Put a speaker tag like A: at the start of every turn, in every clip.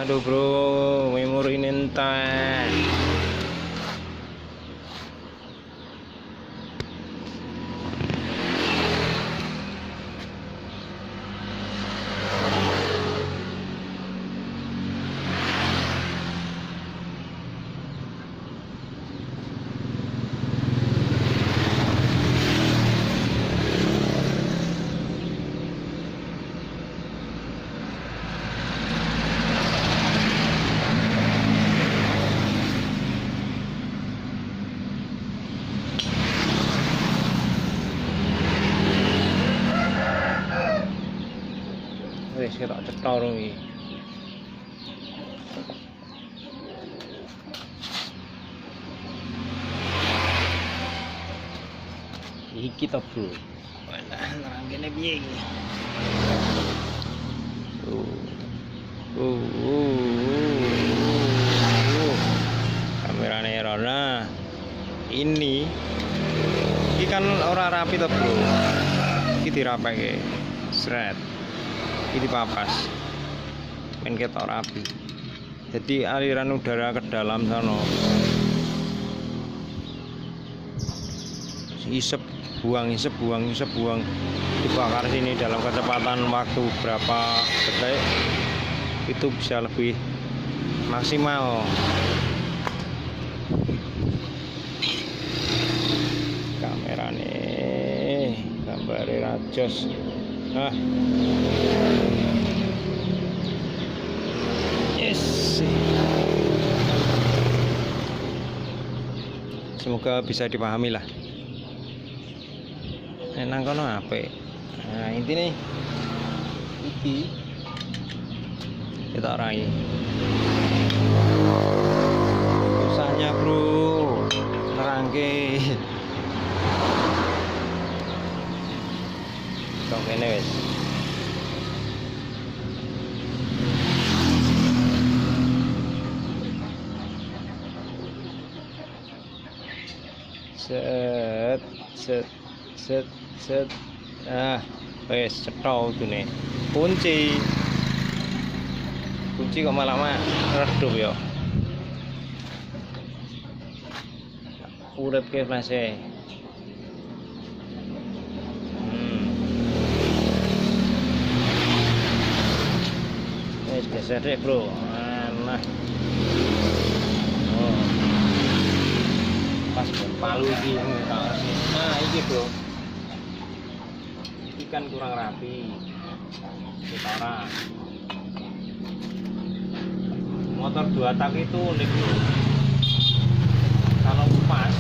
A: Aduh bro, memori nentai. Wis ketok cetha rung iki. Iki to, Bro. Walah, nerang kene piye iki? Kamerane Rona. Ini kan ora rapi to, Bro. Iki dirapake. Sret. Ini papas main ketok rapi, jadi aliran udara ke dalam sana isep buang dibakar sini dalam kecepatan waktu berapa detik itu bisa lebih maksimal. Kamera nih gambare rajos. Yes. Semoga bisa dipahami lah. Nang kono apik. Nah, intine iki kita rai. Susahnya, Bro. Terangke. Kok kene wis. Set. Wis cetha utune. Kunci kok malah redup ya. Urip ke flase. Wis geser deh, Bro. Nah. Pas palu iki nah iki bro, ikan kurang rapi utara. Motor 2 tak itu unik bro, kalau pas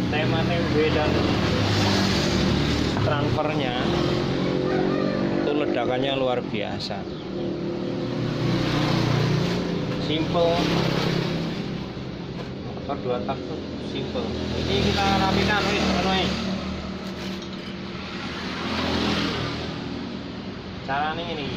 A: tema TW dan transfernya itu ledakannya luar biasa. Simple, motor 2 tak tuh simple. Ini kita rapikan wis wae. Caranya ini.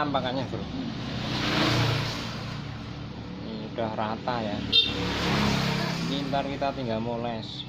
A: penampakannya bro. Ini udah rata ya. Ini ntar kita tinggal moles.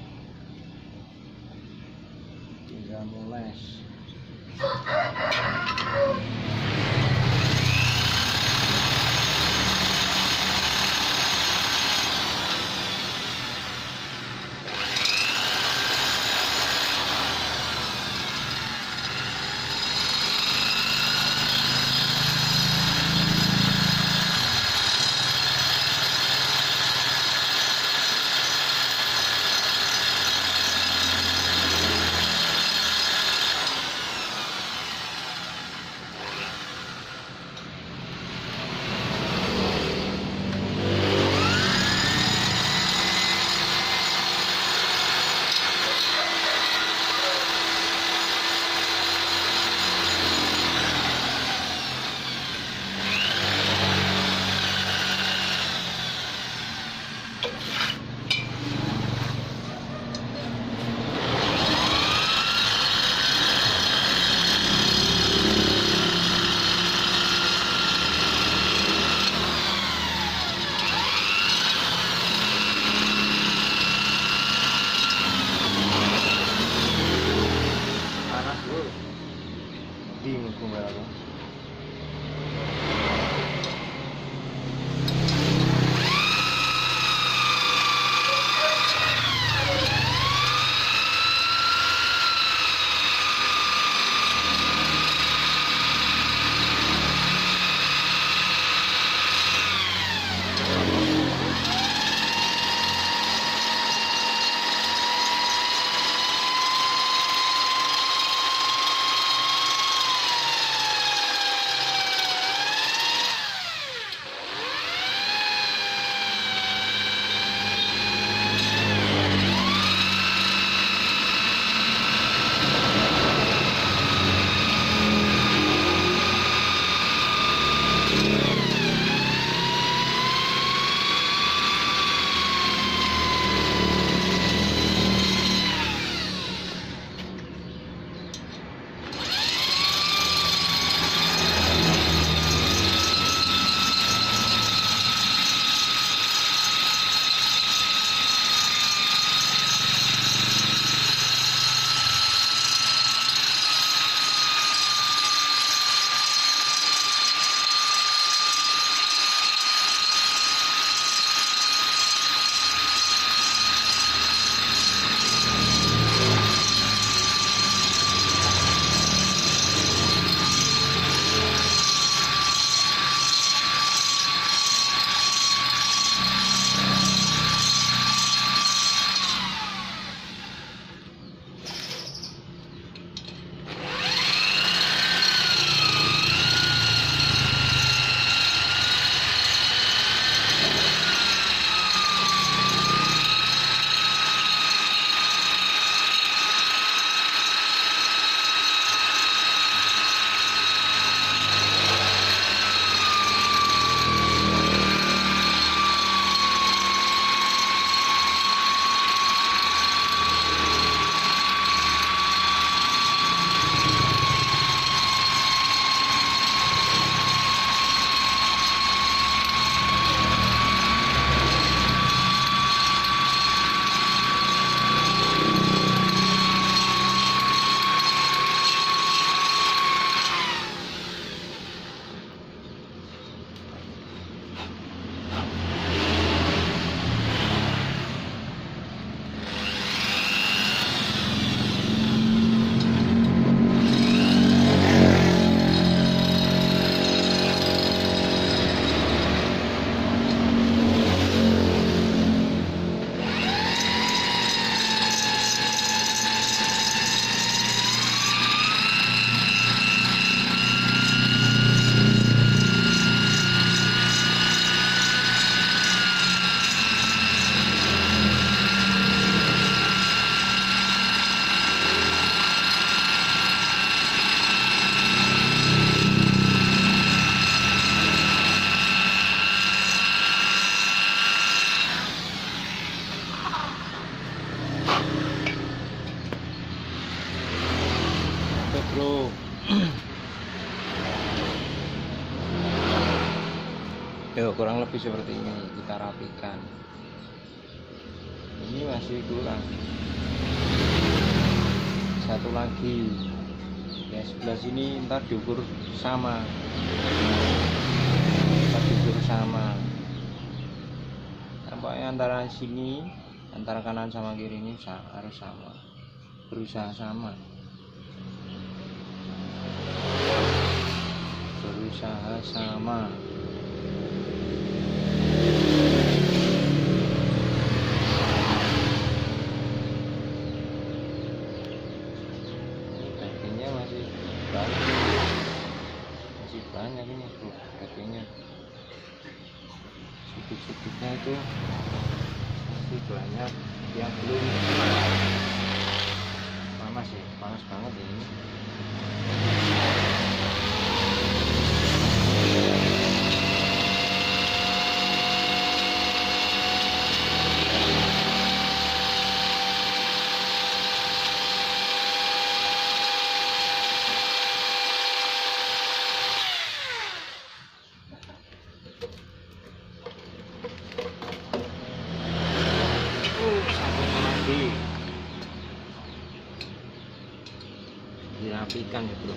A: kurang lebih seperti ini kita rapikan. Ini masih kurang, satu lagi ya, sebelah sini ntar diukur sama, nampaknya antara sini, antara kanan sama kiri ini harus sama, berusaha sama. Dagingnya masih banyak ini bro, dagingnya sedikit-sedikitnya itu masih banyak yang belum panas ya, panas banget ya ini. Satunya lagi dirapikan ya bro.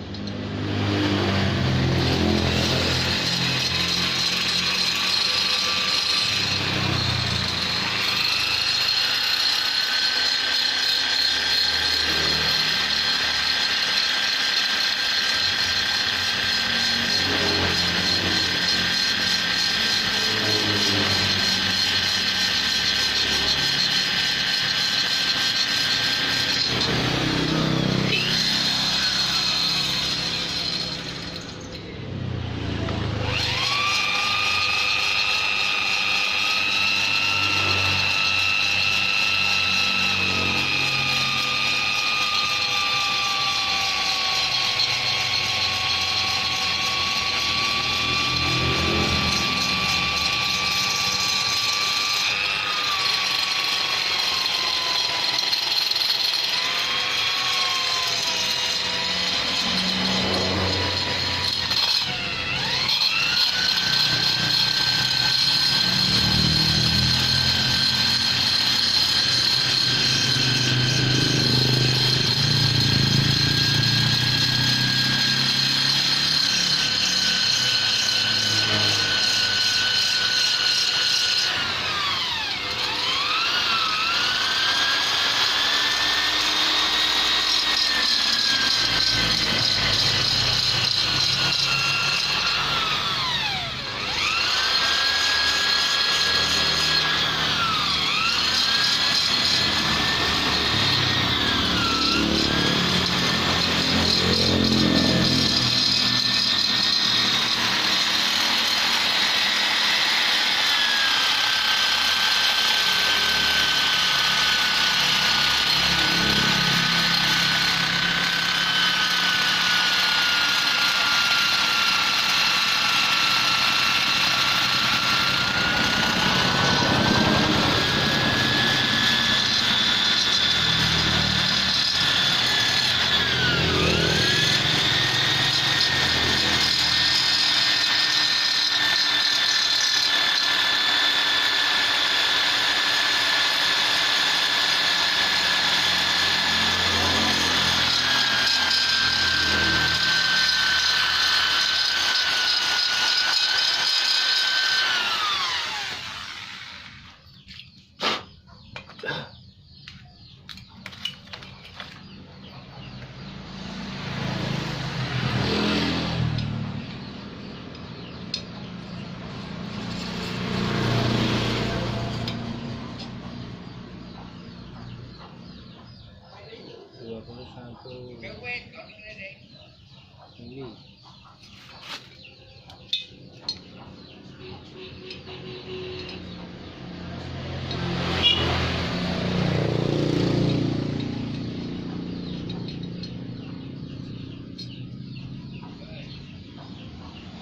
A: Ini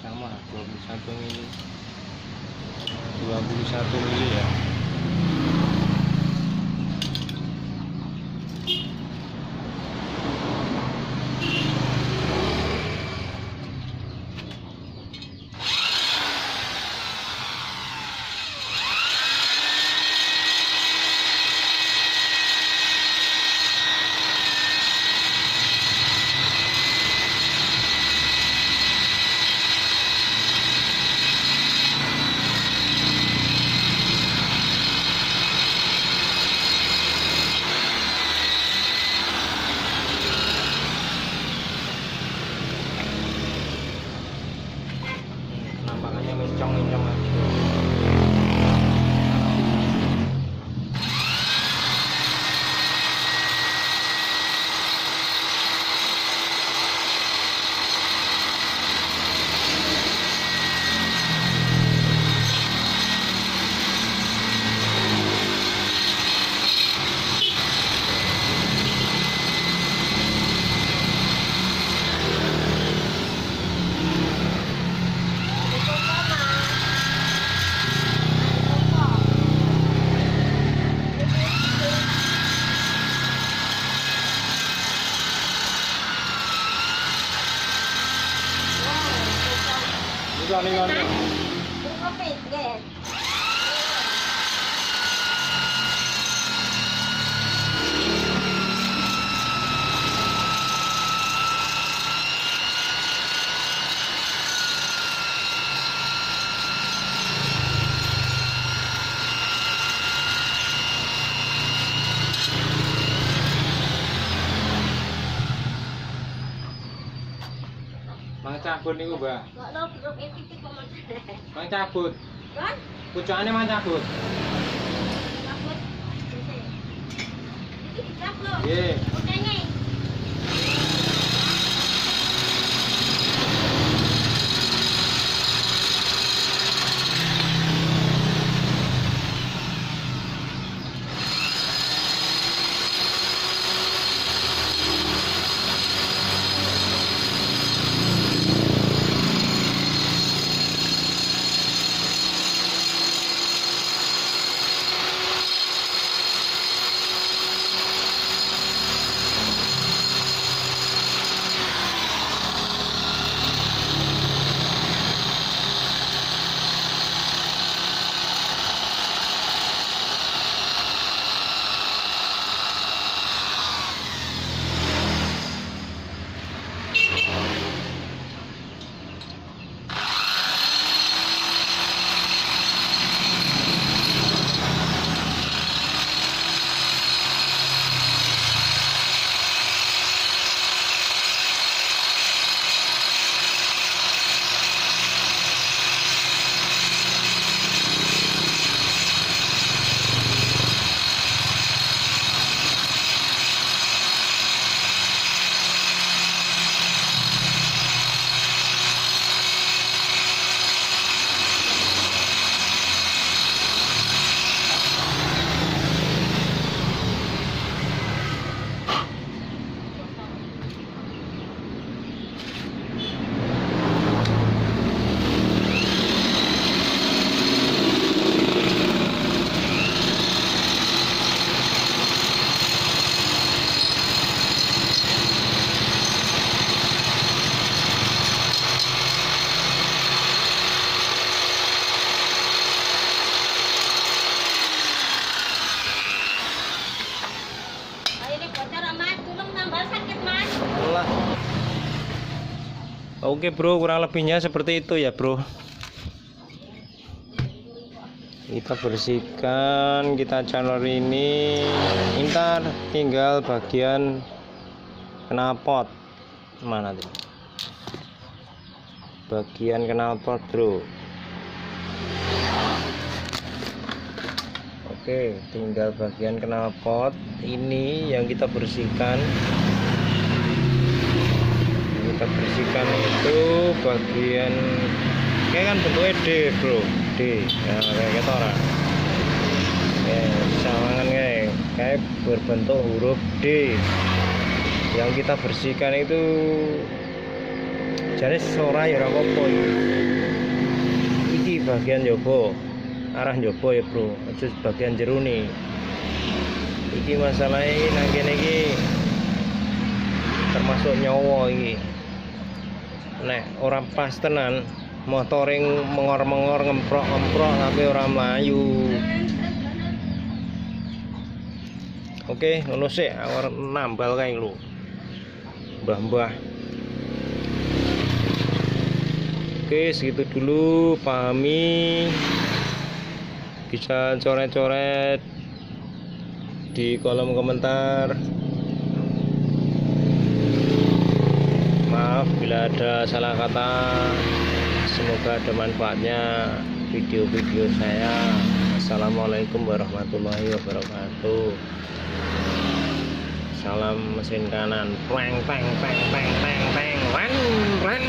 A: sama 21 mili, 21 mili ya. kali-kali.
B: Kopi, nggih.
A: Mang cabut niku, Mbah.
B: Kok lho grup iki kok macet.
A: Mang cabut.
B: Kan?
A: Pucukane mang cabut.
B: Cabut. Iki dicabut.
A: Nggih.
B: Oke nih.
A: Lah. Oke bro, kurang lebihnya seperti itu ya bro. Kita bersihkan, kita color ini. Ntar tinggal bagian knalpot. Mana tuh? Bagian knalpot bro. Oke, tinggal bagian knalpot ini yang kita bersihkan. Kita bersihkan itu bagian kayak kan bentuknya D bro, D ya, kayak gitu orang sawangan kayak berbentuk huruf D. Yang kita bersihkan itu jadi sora ya apa iki bagian jopo, arah jopo ya bro, aja bagian jero nih. Iki masalahnya nang kene iki termasuk nyawa iki. Nek orang pas tenan motoring mengor-mengor ngemprok-ngemprok tapi orang melayu. Oke, ngono sik awar nambal kae lho. Mbah-mbah. Oke, segitu dulu, pahami. Bisa coret-coret di kolom komentar. Maaf bila ada salah kata. Semoga ada manfaatnya video-video saya. Assalamualaikum warahmatullahi wabarakatuh. Salam mesin kanan. Peng peng peng peng peng peng. Ran ran.